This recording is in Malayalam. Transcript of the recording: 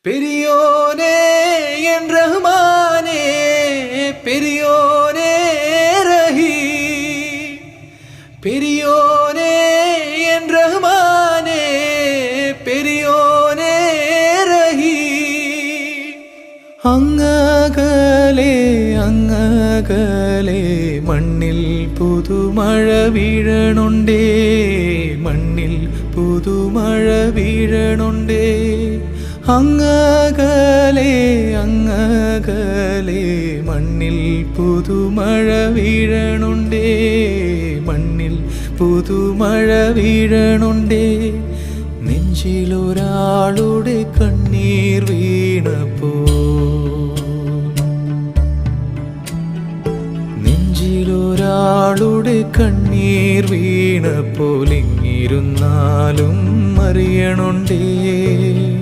பெரியோனே என் ரஹ்மானே, பெரியோனே ரஹீம், பெரியோனே என் ரஹ்மானே, பெரியோனே ரஹீம். അങ്ങകലെ അങ്ങകലെ മണ്ണിൽ പുതുമഴ വീഴണുണ്ടേ, മണ്ണിൽ പുതുമഴ വീഴണുണ്ടേ. അങ്ങകലെ അങ്ങകലെ മണ്ണിൽ പുതുമഴ വീഴണുണ്ടേ, മണ്ണിൽ പുതുമഴ വീഴണുണ്ടേ. നെഞ്ചിലൊരാളുടെ കണ്ണീർ വീണപ്പോ, നെഞ്ചിലൊരാളുടെ കണ്ണീർ വീണപ്പോൾ ഇങ്ങിരുന്നാലും അറിയണുണ്ടേ.